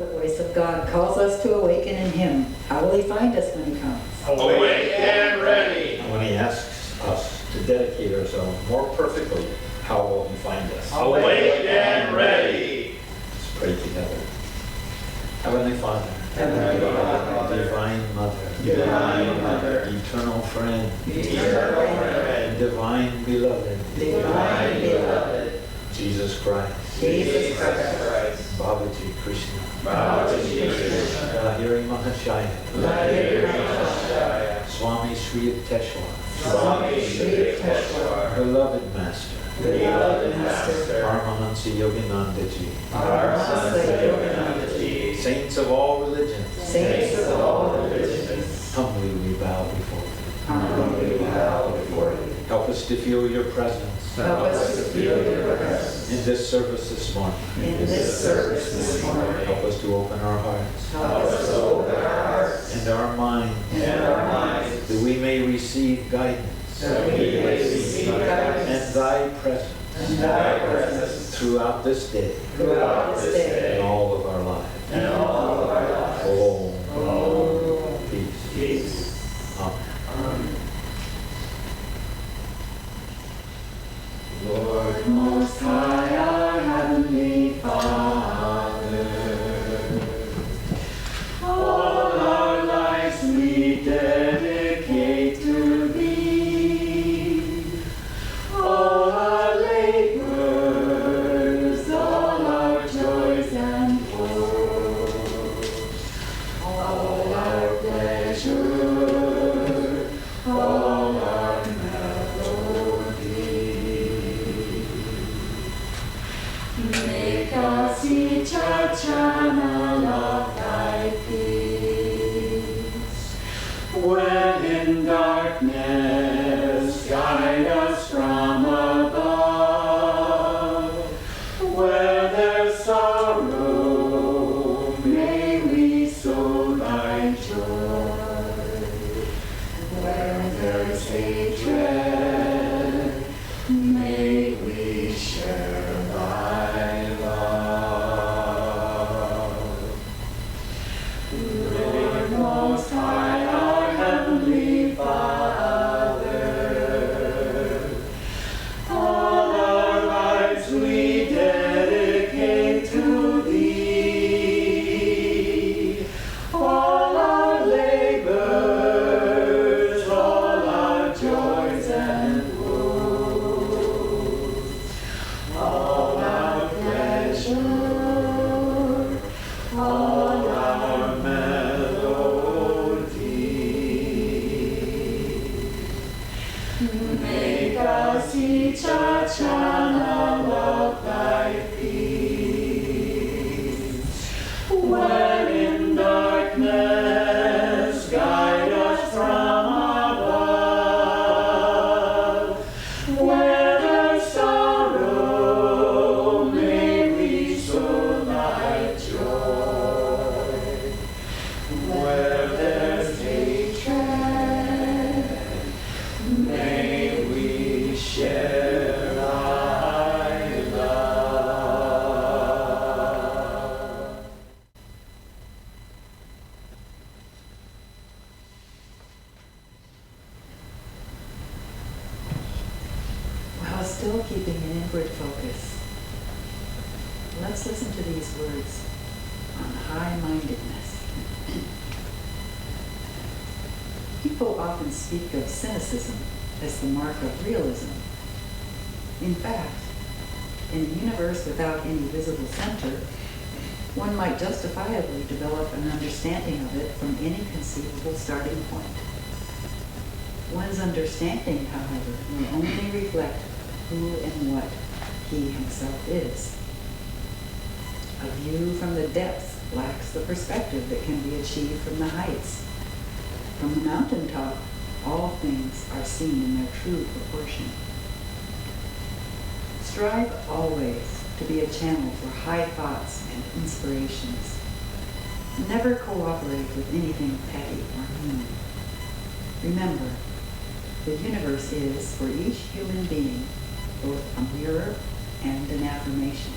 The voice of God calls us to awaken in Him. How will He find us when He comes? Awake and ready. And when He asks us to dedicate ourselves more perfectly, how will He find us? Awake and ready. Let's pray together. Heavenly Father, Heavenly Father, Divine Mother, Divine Mother, Eternal Friend, Eternal Friend, Divine Beloved, Divine Beloved, Jesus Christ, Jesus Christ, Bhavaji Krishna, Bhavaji Krishna, Lahiri Mahashaya, Lahiri Mahashaya, Swami Sri Yukteswar, Swami Sri Yukteswar, Beloved Master, Beloved Master, Paramahansa Yogananda Ji, Paramahansa Yogananda Ji, Saints of all religions, Saints of all religions, humbly we bow before you. humbly we bow before you. Help us to feel your presence Help us to feel your presence in this service this morning. in this service this morning. Help us to open our hearts Help us to open our hearts and our minds and our minds, that we may receive guidance that we may receive guidance and thy presence and thy presence throughout this day throughout this day and all of our lives. and all of our lives. Om. Om. Peace. Peace. Amen. Amen. Lord Most High, our Heavenly Father, all our lives we dedicate to Thee. All our labors, all our joys and woes, all our pleasure, all our melody. Make us each a channel of Thy peace. When in darkness, guide us from above. Where there's sorrow, may we sow Thy joy. Where there's hatred, may we share Thy love. Lord Most High, our Heavenly Father, all our lives we dedicate to Thee. All our labors, all our joys and woes, all our pleasure, all our melody. Make us each a channel of Thy peace. When in darkness, guide us from above. Where there's sorrow, may we sow Thy joy. Where there's hatred, may we share Thy love. While still keeping an inward focus, let's listen to these words on high-mindedness. People often speak of cynicism as the mark of realism. In fact, in a universe without any visible center, one might justifiably develop an understanding of it from any conceivable starting point. One's understanding, however, may only reflect who and what he himself is. A view from the depths lacks the perspective that can be achieved from the heights. From the mountaintop, all things are seen in their true proportion. Strive always to be a channel for high thoughts and inspirations. Never cooperate with anything petty or mean. Remember, the universe is, for each human being, both a mirror and an affirmation.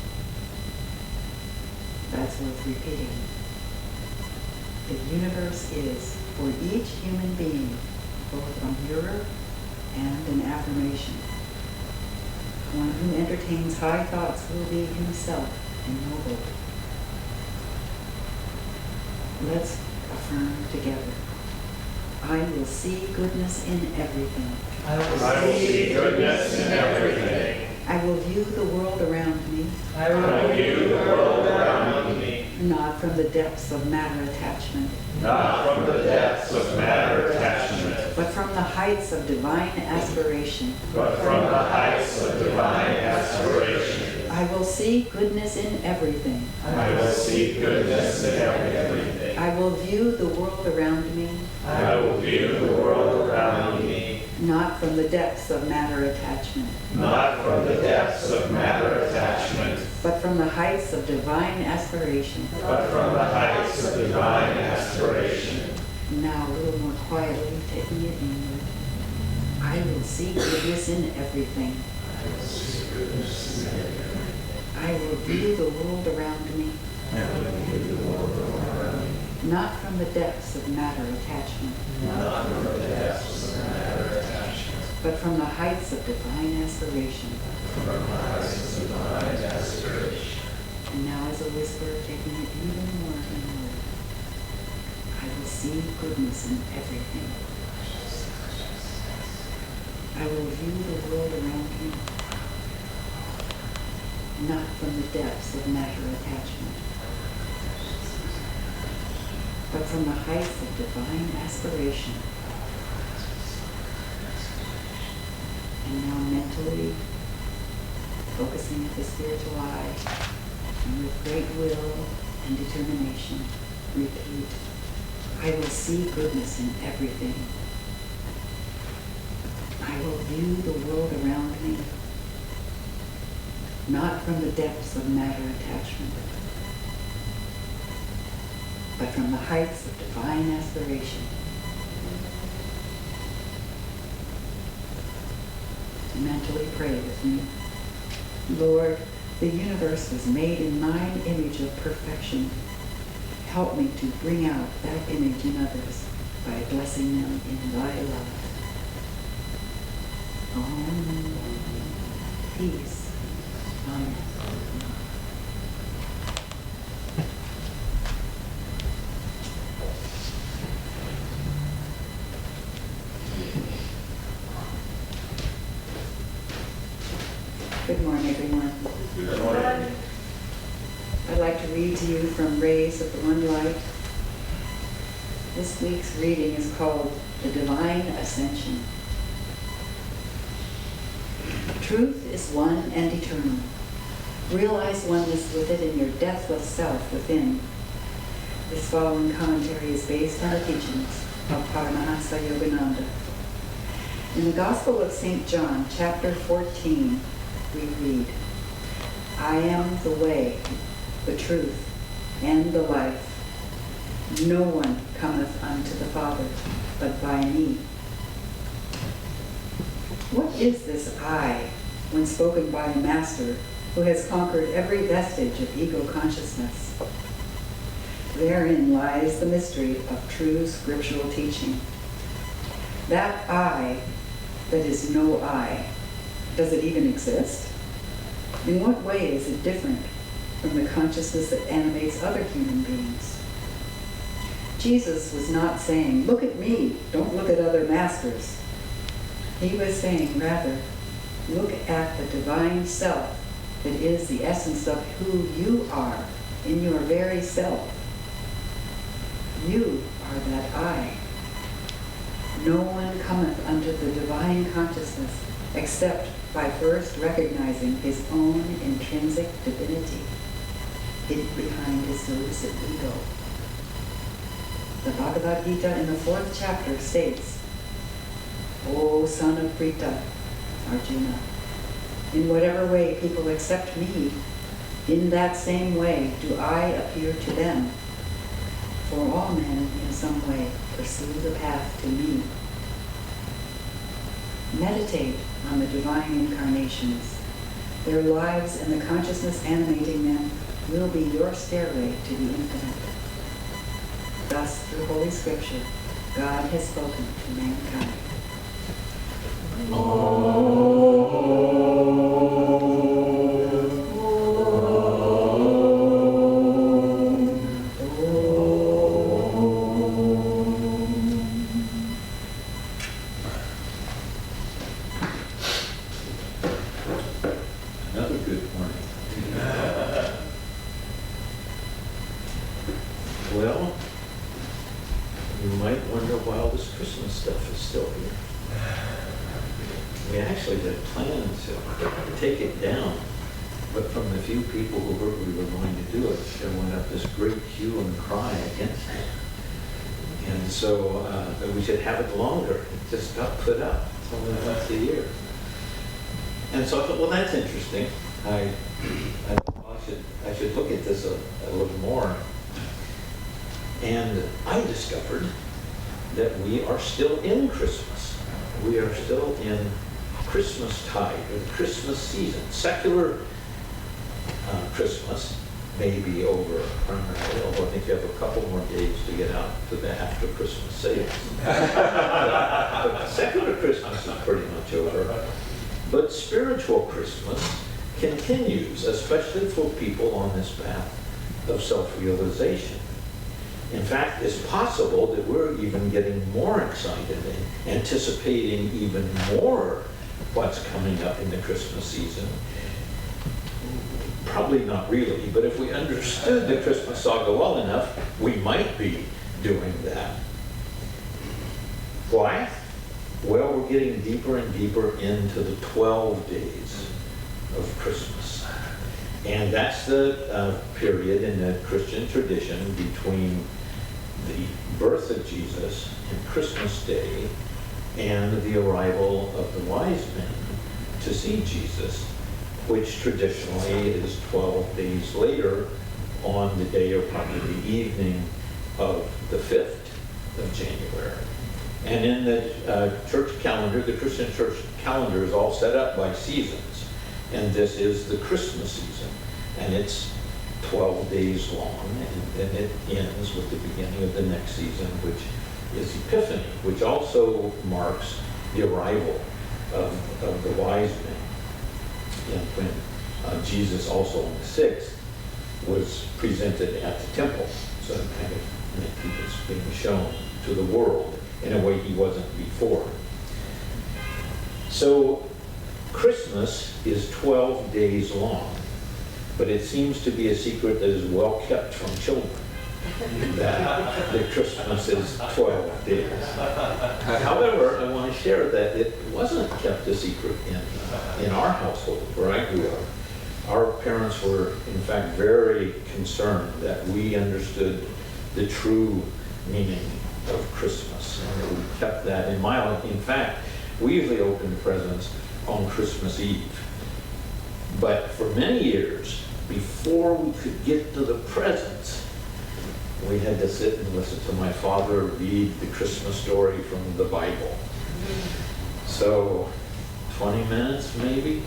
That's worth repeating. The universe is, for each human being, both a mirror and an affirmation. One who entertains high thoughts will be himself ennobled. Let's affirm together. I will see goodness in everything. I will see goodness in everything. I will view the world around me. I will view the world around me. Not from the depths of matter attachment. Not from the depths of matter attachment. But from the heights of divine aspiration. But from the heights of divine aspiration. I will see goodness in everything. I will see goodness in everything. I will view the world around me. I will view the world around me. Not from the depths of matter attachment. Not from the depths of matter attachment. But from the heights of divine aspiration. But from the heights of divine aspiration. Now a little more quietly, taking it inward. I will see goodness in everything. I will see goodness in everything. I will view the world around me. I will view the world around me. Not from the depths of matter attachment. Not from the depths of matter attachment. But from the heights of divine aspiration. From the heights of divine aspiration. And now as a whisper, taking it even more inward. I will see goodness in everything. I will view the world around me. Not from the depths of matter attachment. But from the heights of divine aspiration. And now mentally, focusing at the spiritual eye, and with great will and determination, repeat, I will see goodness in everything. I will view the world around me, not from the depths of matter attachment, but from the heights of divine aspiration. Mentally pray with me. Lord, the universe was made in thine image of perfection. Help me to bring out that image in others by blessing them in thy love. Om. Peace. Amen. Good morning, everyone. Good morning. I'd like to read to you from Rays of the One Light. This week's reading is called The Divine Ascension. Truth is one and eternal. Realize oneness with it in your deathless self within. This following commentary is based on the teachings of Paramahansa Yogananda. In the Gospel of St. John, chapter 14, we read, I am the way, the truth, and the life. No one cometh unto the Father but by me. What is this I, when spoken by a master who has conquered every vestige of ego consciousness? Therein lies the mystery of true scriptural teaching. That I that is no I, does it even exist? In what way is it different from the consciousness that animates other human beings? Jesus was not saying, look at me, don't look at other masters. He was saying, rather, look at the divine self that is the essence of who you are in your very self. You are that I. No one cometh unto the divine consciousness except by first recognizing his own intrinsic divinity hidden behind his elusive ego. The Bhagavad Gita in the 4th chapter states, O son of Prita, Arjuna, in whatever way people accept me, in that same way do I appear to them. For all men in some way pursue the path to me. Meditate on the divine incarnations, their lives and the consciousness animating them will be your stairway to the infinite. Thus, through Holy Scripture, God has spoken to mankind. Another good morning. Well, you might wonder why all this Christmas stuff is still here. We actually had planned to take it down, but from the few people who heard we were going to do it, there went up this great hue and cry against it. And so we should have it longer. It just got put up. It's only once a year. And so I thought, well, that's interesting. I should look at this a little more. And I discovered that we are still in Christmas. We are still in Christmas tide, or the Christmas season. Secular Christmas may be over primarily, although I think you have a couple more days to get out to the after Christmas sales. But secular Christmas is pretty much over. But spiritual Christmas continues, especially for people on this path of self-realization. In fact, it's possible that we're even getting more excited and anticipating even more what's coming up in the Christmas season. Probably not really, but if we understood the Christmas saga well enough, we might be doing that. Why? Well, we're getting deeper and deeper into the 12 days of Christmas. And that's the period in the Christian tradition between the birth of Jesus and Christmas Day and the arrival of the wise men to see Jesus, which traditionally is 12 days later on the day or probably the evening of the 5th of January. And in the church calendar, the Christian church calendar is all set up by seasons. And this is the Christmas season. And it's 12 days long, and then it ends with the beginning of the next season, which is Epiphany, which also marks the arrival of the wise men. And when Jesus also on the 6th was presented at the temple, so kind of meant he was being shown to the world in a way he wasn't before. So Christmas is 12 days long, but it seems to be a secret that is well kept from children, that the Christmas is 12 days. However, I want to share that it wasn't kept a secret in our household where I grew up. Our parents were, in fact, very concerned that we understood the true meaning of Christmas. And we kept that in mind. In fact, we usually opened presents on Christmas Eve. But for many years, before we could get to the presents, we had to sit and listen to my father read the Christmas story from the Bible. So 20 minutes maybe,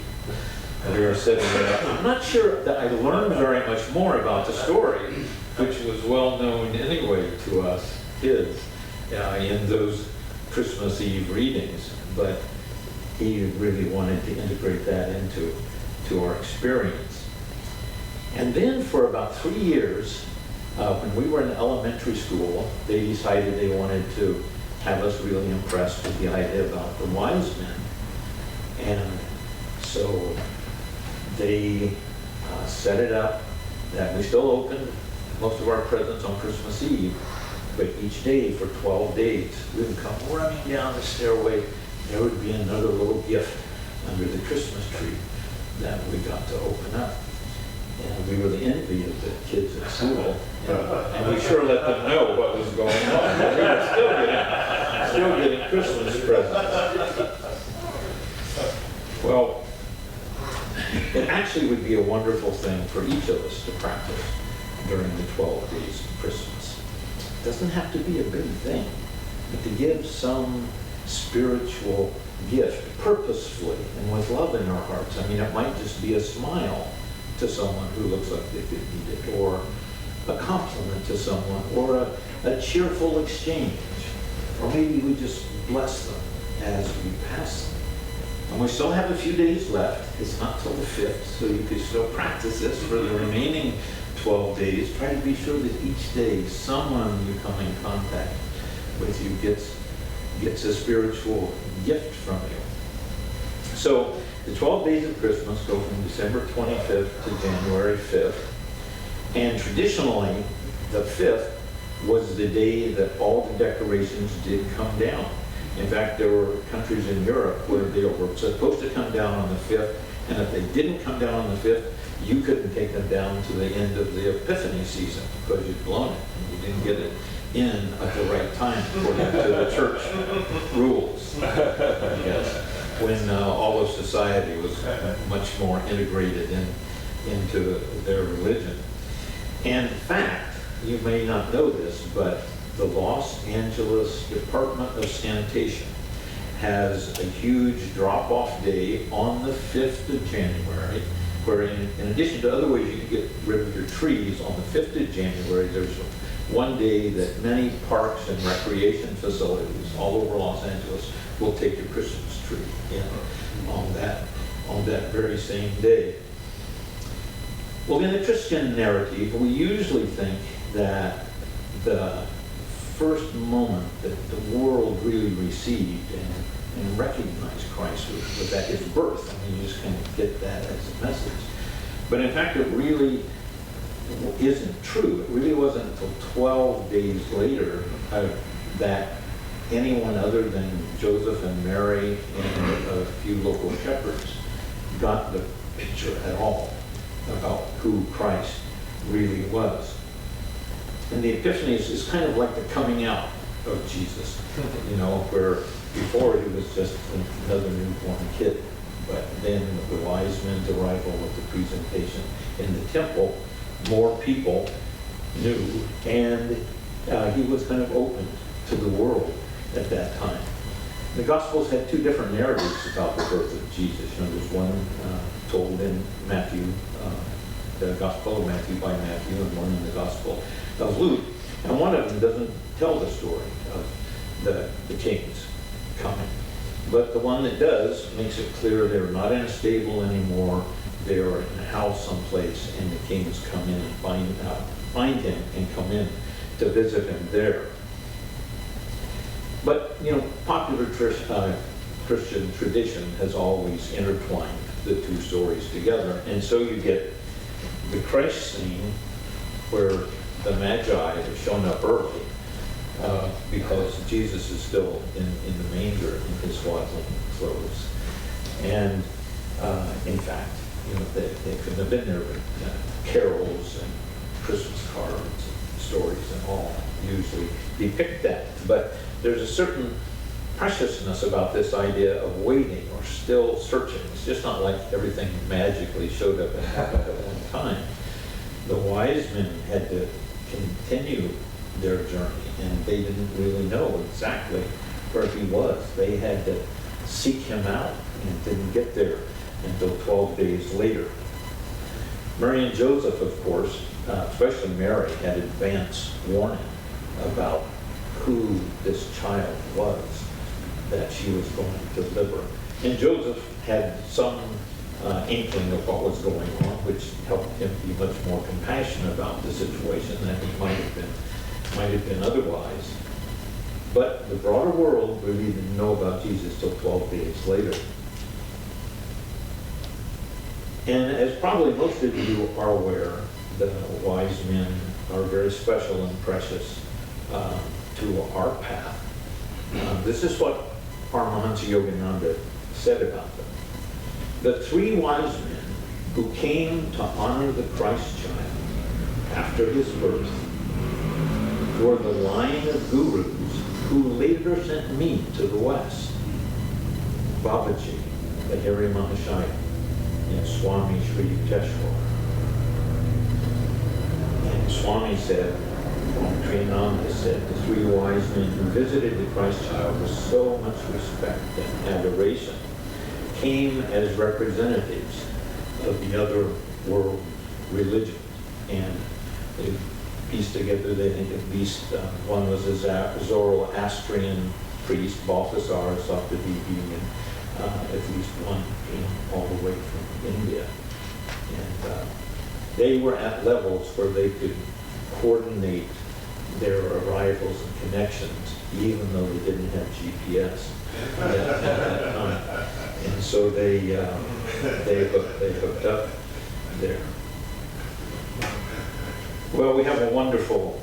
we were sitting there. I'm not sure that I learned very much more about the story, which was well known anyway to us kids in those Christmas Eve readings, but he really wanted to integrate that into our experience. And then for about 3 years, when we were in elementary school, they decided they wanted to have us really impressed with the idea about the wise men. And so they set it up that we still opened most of our presents on Christmas Eve, but each day for 12 days, we would come running down the stairway. There would be another little gift under the Christmas tree that we got to open up. And we were the envy of the kids at school. And we sure let them know what was going on. We were still getting Christmas presents. Well, it actually would be a wonderful thing for each of us to practice during the 12 days of Christmas. It doesn't have to be a big thing, but to give some spiritual gift purposefully and with love in our hearts. I mean, it might just be a smile to someone who looks like they could need it, or a compliment to someone, or a cheerful exchange, or maybe we just bless them as we pass them. And we still have a few days left. It's not till the 5th, so you can still practice this for the remaining 12 days. Try to be sure that each day someone you come in contact with you gets a spiritual gift from you. So the 12 days of Christmas go from December 25th to January 5th. And traditionally, the 5th was the day that all the decorations did come down. In fact, there were countries in Europe where they were supposed to come down on the 5th, and if they didn't come down on the 5th, you couldn't take them down to the end of the Epiphany season because you'd blown it and you didn't get it in at the right time according to the church rules. Yes, when all of society was much more integrated into their religion. And in fact, you may not know this, but the Los Angeles Department of Sanitation has a huge drop-off day on the 5th of January, where in addition to other ways you can get rid of your trees, on the 5th of January, there's one day that many parks and recreation facilities all over Los Angeles will take your Christmas tree in on that very same day. Well, in the Christian narrative, we usually think that the first moment that the world really received and recognized Christ was at his birth. I mean, you just kind of get that as a message. But in fact, it really isn't true. It really wasn't until 12 days later that anyone other than Joseph and Mary and a few local shepherds got the picture at all about who Christ really was. And the Epiphany is kind of like the coming out of Jesus, you know, where before he was just another newborn kid. But then with the wise men's arrival, with the presentation in the temple, more people knew, and he was kind of open to the world at that time. The Gospels had two different narratives about the birth of Jesus. You know, there's one told in Matthew, the Gospel of Matthew by Matthew, and one in the Gospel of Luke. And one of them doesn't tell the story of the kings coming. But the one that does makes it clear they're not in a stable anymore. They're in a house someplace, and the kings come in and find him and come in to visit him there. But, you know, popular Christian tradition has always intertwined the two stories together. And so you get the Christ scene where the Magi have shown up early because Jesus is still in the manger in his swaddling clothes. And in fact, you know, they couldn't have been there, but carols and Christmas cards and stories and all usually depict that. But there's a certain preciousness about this idea of waiting or still searching. It's just not like everything magically showed up and happened at one time. The wise men had to continue their journey, and they didn't really know exactly where he was. They had to seek him out and didn't get there until 12 days later. Mary and Joseph, of course, especially Mary, had advance warning about who this child was that she was going to deliver. And Joseph had some inkling of what was going on, which helped him be much more compassionate about the situation than he might have been otherwise. But the broader world really didn't know about Jesus till 12 days later. And as probably most of you are aware, the wise men are very special and precious to our path. This is what Paramahansa Yogananda said about them. The three wise men who came to honor the Christ child after his birth were the line of gurus who later sent me to the West. Babaji, the Hari Mahashaya, and Swami Sri Yukteswar. And Swami said, Sri Ananda said, the three wise men who visited the Christ child with so much respect and adoration came as representatives of the other world religions. And they pieced together, they think at least one was a Zoroastrian priest, Balthasar is thought to be being at least one came all the way from India. And they were at levels where they could coordinate their arrivals and connections, even though they didn't have GPS at that time. And so they hooked up there. Well, we have a wonderful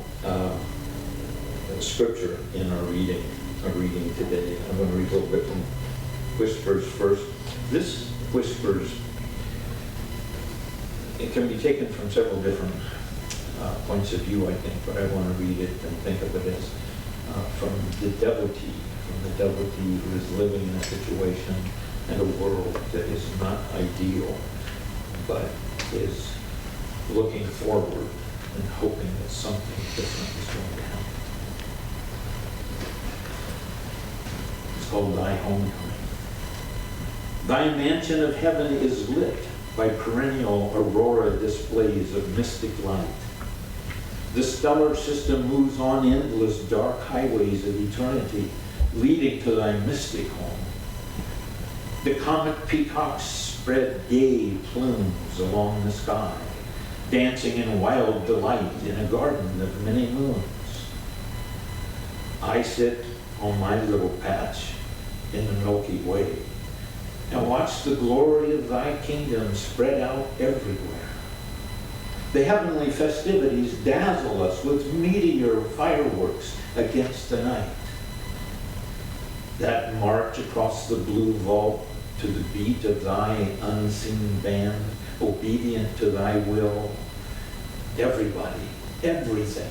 scripture in our reading today. I'm going to read a little bit from Whispers first. This Whispers, it can be taken from several different points of view, I think, but I want to read it and think of it as from the devotee who is living in a situation and a world that is not ideal, but is looking forward and hoping that something different is going to happen. It's called Thy Homecoming. Thy mansion of heaven is lit by perennial aurora displays of mystic light. The stellar system moves on endless dark highways of eternity, leading to thy mystic home. The comet peacocks spread gay plumes along the sky, dancing in wild delight in a garden of many moons. I sit on my little patch in the Milky Way and watch the glory of thy kingdom spread out everywhere. The heavenly festivities dazzle us with meteor fireworks against the night. That march across the blue vault to the beat of thy unseen band, obedient to thy will. Everybody, everything,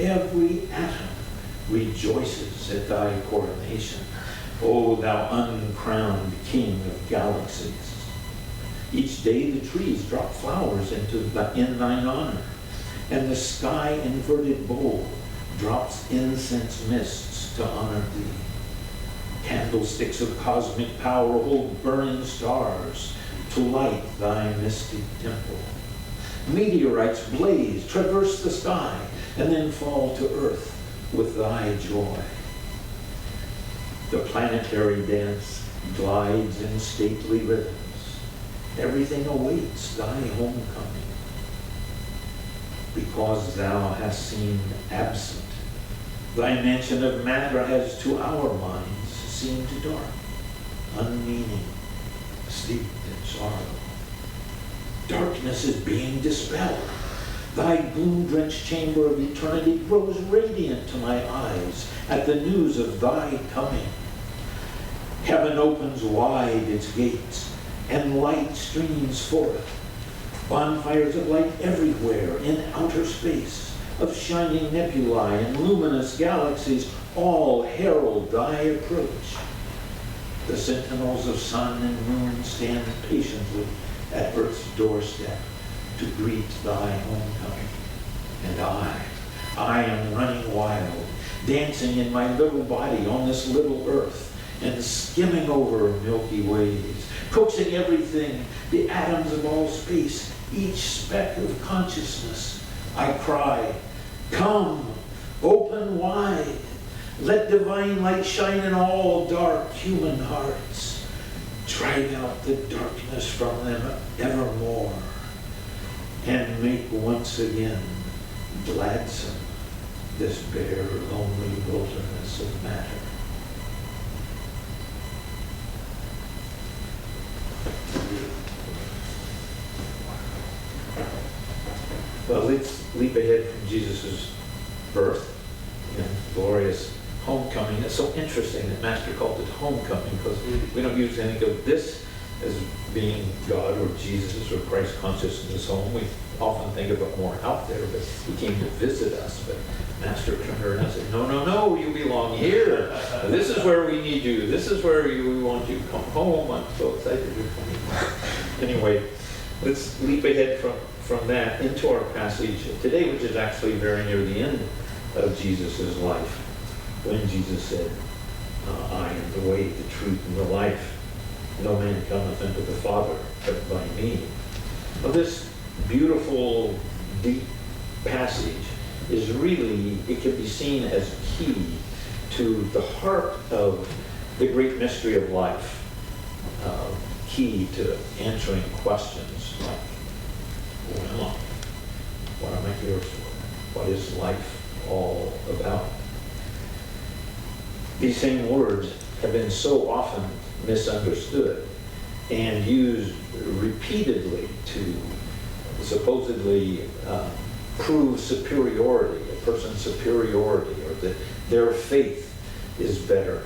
every atom rejoices at thy coronation, O thou uncrowned King of galaxies. Each day the trees drop flowers in thine honor, and the sky-inverted bowl drops incense mists to honor thee. Candlesticks of cosmic power hold burning stars to light thy mystic temple. Meteorites blaze, traverse the sky, and then fall to earth with thy joy. The planetary dance glides in stately rhythms. Everything awaits thy homecoming. Because thou hast seemed absent, thy mansion of matter has to our minds seemed dark, unmeaning, steeped in sorrow. Darkness is being dispelled. Thy gloom-drenched chamber of eternity grows radiant to my eyes at the news of thy coming. Heaven opens wide its gates, and light streams forth. Bonfires of light everywhere in outer space, of shining nebulae and luminous galaxies, all herald thy approach. The sentinels of sun and moon stand patiently at earth's doorstep to greet thy homecoming. And I am running wild, dancing in my little body on this little earth, and skimming over milky ways, coaxing everything, the atoms of all space, each speck of consciousness. I cry, come, open wide, let divine light shine in all dark human hearts. Drive out the darkness from them evermore, and make once again gladsome this bare, lonely wilderness of matter. Well, let's leap ahead from Jesus' birth and glorious homecoming. It's so interesting that Master called it homecoming, because we don't usually think of this as being God or Jesus or Christ consciousness home. We often think of it more out there, but he came to visit us. But Master turned around and said, no, you belong here. This is where we need you. This is where we want you. Come home. I'm so excited you're coming. Anyway, let's leap ahead from that into our passage today, which is actually very near the end of Jesus' life, when Jesus said, I am the way, the truth, and the life. No man cometh unto the Father but by me. Well, this beautiful, deep passage is really, it can be seen as key to the heart of the great mystery of life, key to answering questions like, who am I? What am I here for? What is life all about? These same words have been so often misunderstood and used repeatedly to supposedly prove superiority, a person's superiority, or that their faith is better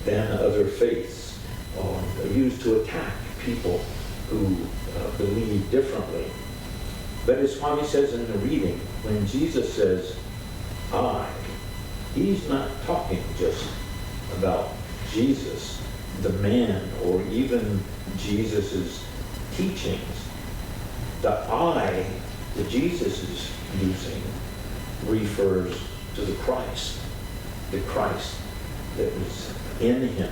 than other faiths, or used to attack people who believe differently. But as Swami says in the reading, when Jesus says, I, he's not talking just about Jesus, the man, or even Jesus's teachings. The I that Jesus is using refers to the Christ that was in him.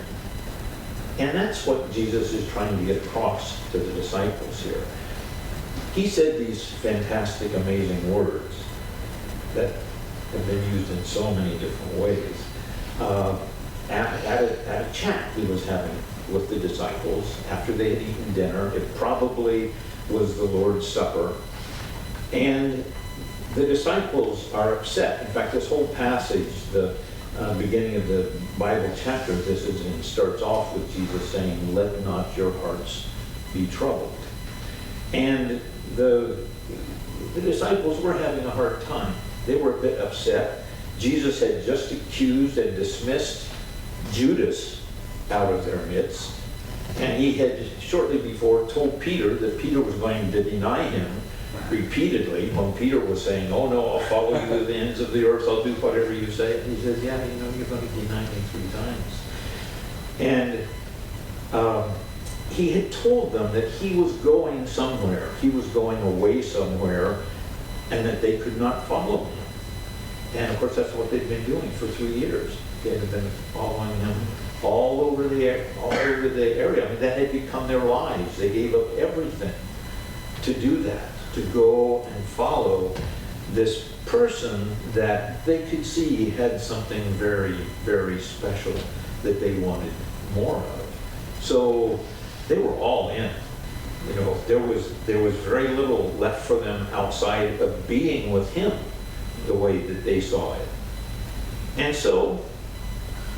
And that's what Jesus is trying to get across to the disciples here. He said these fantastic, amazing words that have been used in so many different ways. At a chat he was having with the disciples after they had eaten dinner. It probably was the Lord's Supper. And the disciples are upset. In fact, this whole passage, the beginning of the Bible chapter, starts off with Jesus saying, let not your hearts be troubled. And the disciples were having a hard time. They were a bit upset. Jesus had just accused and dismissed Judas out of their midst. And he had shortly before told Peter that Peter was going to deny him repeatedly, when Peter was saying, oh no, I'll follow you to the ends of the earth, I'll do whatever you say. And he says, yeah, you're going to deny me 3 times. And he had told them that he was going somewhere. He was going away somewhere, and that they could not follow him. And of course, that's what they'd been doing for 3 years. They had been following him all over the area. I mean, that had become their lives. They gave up everything to do that, to go and follow this person that they could see had something very, very special that they wanted more of. So they were all in. There was very little left for them outside of being with him the way that they saw it. And so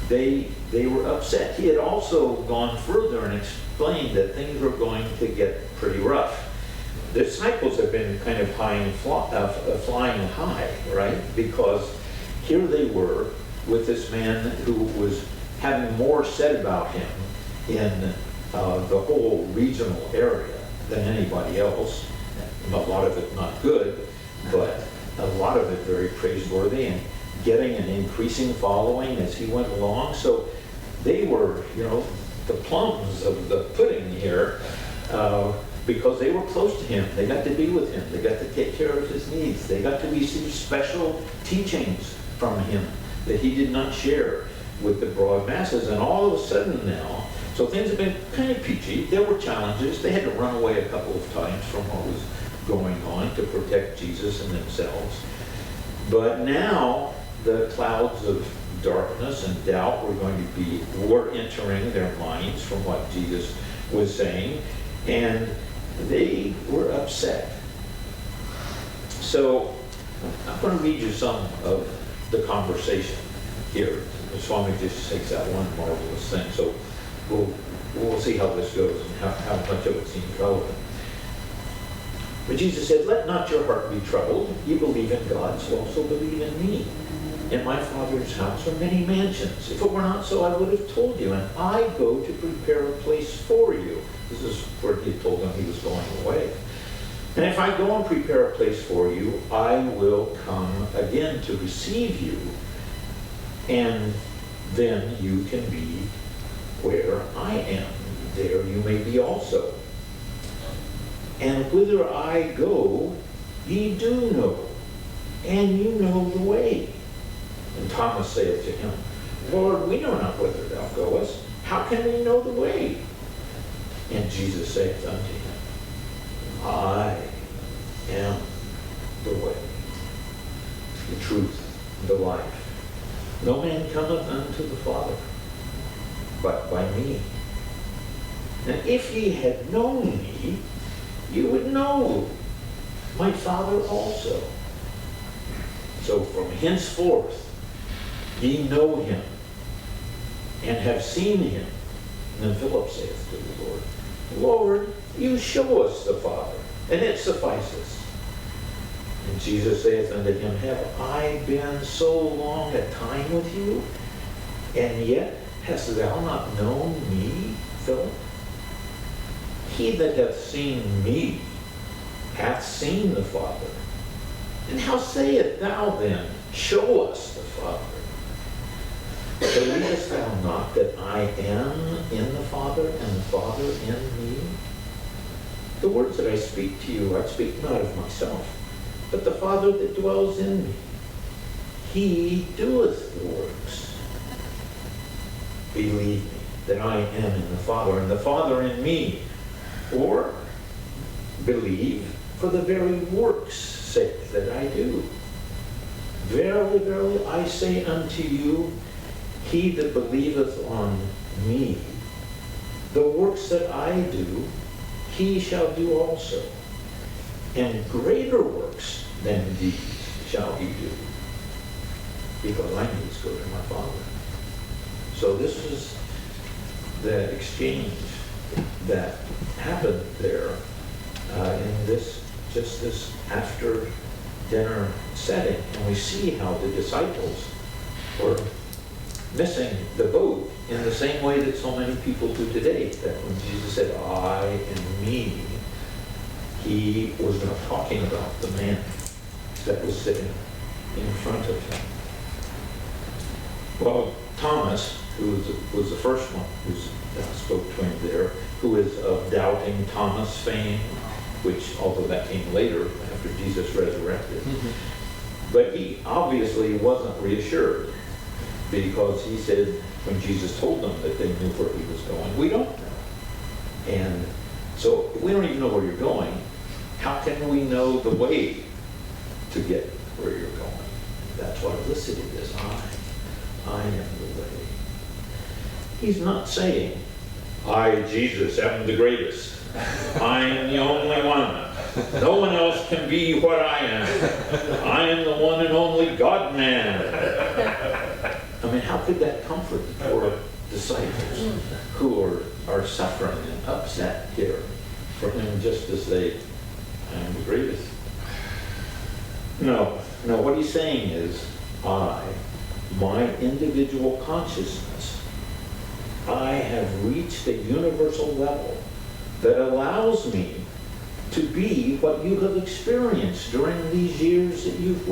they were upset. He had also gone further and explained that things were going to get pretty rough. The disciples have been kind of flying high, right? Because here they were with this man who was having more said about him in the whole regional area than anybody else. A lot of it not good, but a lot of it very praiseworthy, and getting an increasing following as he went along. So they were, the plums of the pudding here, because they were close to him. They got to be with him. They got to take care of his needs. They got to receive special teachings from him that he did not share with the broad masses. And all of a sudden now, so things have been kind of peachy. There were challenges. They had to run away a couple of times from what was going on to protect Jesus and themselves. But now the clouds of darkness and doubt were entering their minds from what Jesus was saying, and they were upset. So I'm going to read you some of the conversation here. The Swami just takes that one marvelous thing. So we'll see how this goes and how much of it seems relevant. But Jesus said, let not your heart be troubled. You believe in God, so also believe in me. In my Father's house are many mansions. If it were not so, I would have told you. And I go to prepare a place for you. This is where he told them he was going away. And if I go and prepare a place for you, I will come again to receive you. And then you can be where I am. There you may be also. And whither I go, ye do know, and you know the way. And Thomas saith to him, Lord, we know not whither thou goest. How can we know the way? And Jesus saith unto him, I truth, and the life. No man cometh unto the Father, but by me. And if ye had known me, you would know my Father also. So from henceforth ye know him, and have seen him. And then Philip saith to the Lord, Lord, you show us the Father, and it suffices. And Jesus saith unto him, have I been so long a time with you, and yet hast thou not known me, Philip? He that hath seen me hath seen the Father. And how sayest thou then, show us the Father? Believest thou not that I am in the Father, and the Father in me? The words that I speak to you, I speak not of myself, but the Father that dwells in me. He doeth the works. Believe me that I am in the Father, and the Father in me. Or believe for the very works' sake that I do. Verily, verily, I say unto you, he that believeth on me, the works that I do, he shall do also. And greater works than these shall he do, because I must go to my Father. So this is the exchange that happened there in this after dinner setting, and we see how the disciples were missing the boat in the same way that so many people do today. That when Jesus said, I and me, he was not talking about the man that was sitting in front of him. Well, Thomas, who was the first one who spoke to him there, who is of Doubting Thomas fame, which, although that came later after Jesus resurrected, but he obviously wasn't reassured, because he said, when Jesus told them that they knew where he was going, we don't know. And so if we don't even know where you're going, how can we know the way to get where you're going? That's what listed it as I am the way. He's not saying, I, Jesus, am the greatest. I am the only one. No one else can be what I am. I am the one and only God-man. I mean, how could that comfort the poor disciples who are suffering and upset here for him just to say, I am the greatest? No, what he's saying is, my individual consciousness, I have reached a universal level that allows me to be what you have experienced during these years that you've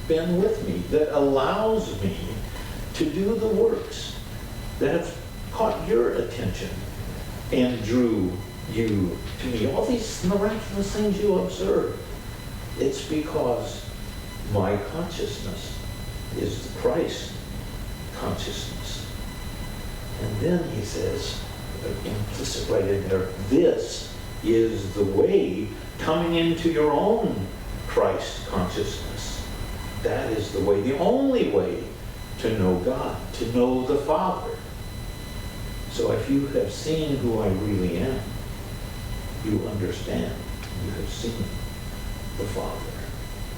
been with me, that allows me to do the works that have caught your attention and drew you to me. All these miraculous things you observe, it's because my consciousness is the Christ consciousness. And then he says, implicit right in there, this is the way coming into your own Christ consciousness. That is the way, the only way to know God, to know the Father. So if you have seen who I really am, you understand, you have seen the Father.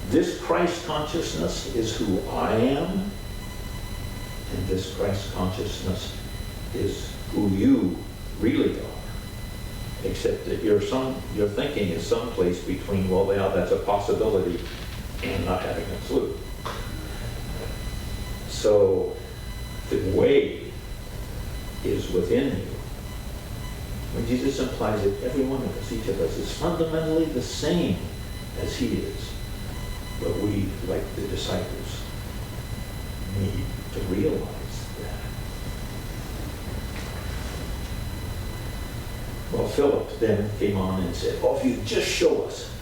This Christ consciousness is who I am, and this Christ consciousness is who you really are. Except that your thinking is someplace between, well, yeah, that's a possibility, and not having a clue. So the way is within you. When Jesus implies that every one of us, each of us, is fundamentally the same as he is, but we, like the disciples, need to realize that. Well, Philip then came on and said, if you just show us,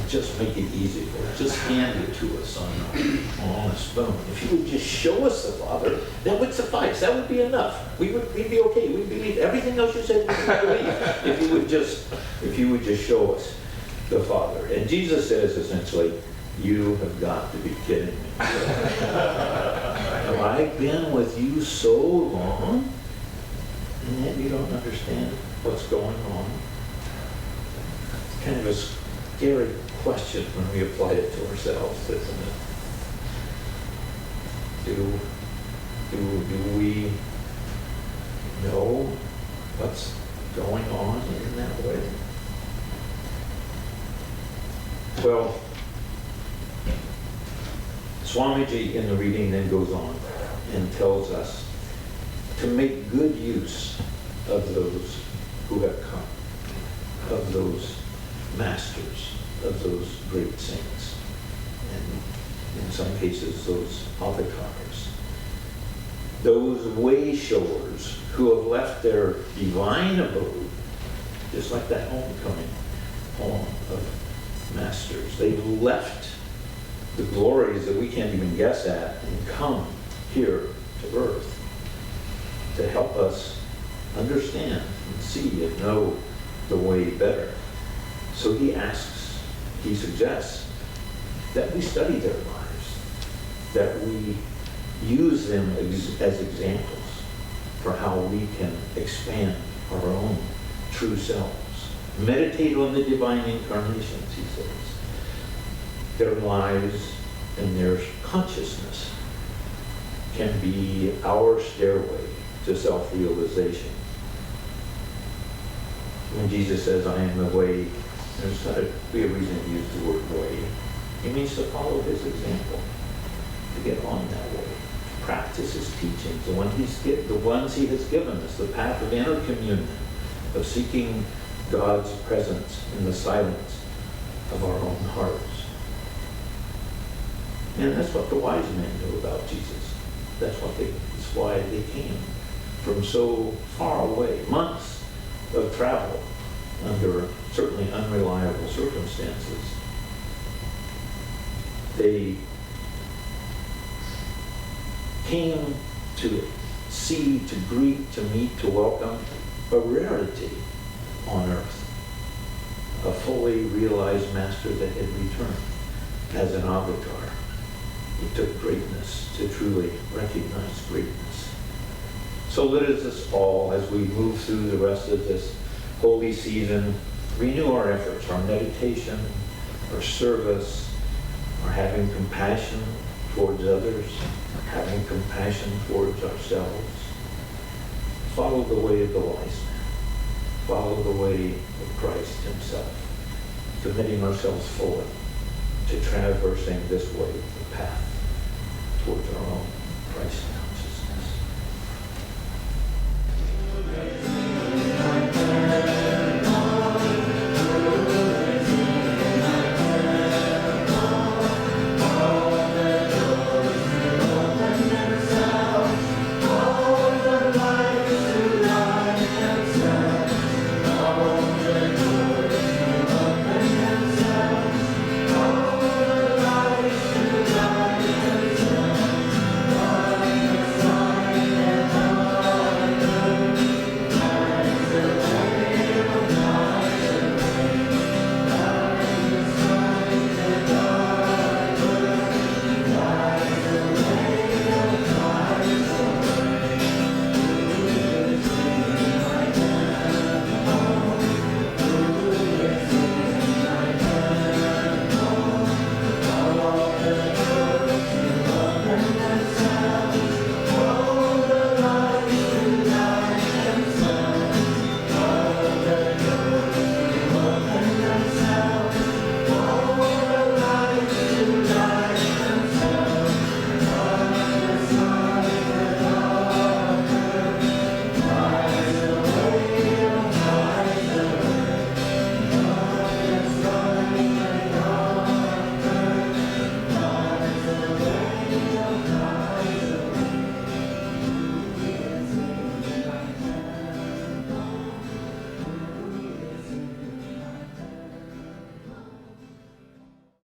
just make it easy for us, just hand it to us on a spoon. If you would just show us the Father, that would suffice. That would be enough. We'd be okay. We'd believe everything else you said. We would believe if you would just show us the Father. And Jesus says essentially, You have got to be kidding me. Have I been with you so long, and yet you don't understand what's going on? It's kind of a scary question when we apply it to ourselves, isn't it? Do we know what's going on in that way? Well, Swamiji in the reading then goes on and tells us to make good use of those who have come, of those masters, of those great saints, and in some cases those avatars, those way showers who have left their divine abode, just like that homecoming poem of masters. They've left the glories that we can't even guess at and come here to earth to help us understand and see and know the way better. So he suggests that we study their lives, that we use them as examples for how we can expand our own true selves. Meditate on the divine incarnations, he says. Their lives and their consciousness can be our stairway to self-realization. When Jesus says, I am the way, there's got to be a reason to use the word way. He means to follow his example, to get on that way, to practice his teachings, the ones he has given us, the path of inner communion, of seeking God's presence in the silence of our own hearts. And that's what the wise men knew about Jesus. That's why they came from so far away, months of travel under certainly unreliable circumstances. They came to see, to greet, to meet, to welcome a rarity on earth, a fully realized master that had returned as an avatar. It took greatness to truly recognize greatness. So let us all, as we move through the rest of this holy season, renew our efforts, our meditation, our service, our having compassion towards others, having compassion towards ourselves. Follow the way of the wise man. Follow the way of Christ himself, committing ourselves fully to traversing this way, the path towards our own Christ consciousness.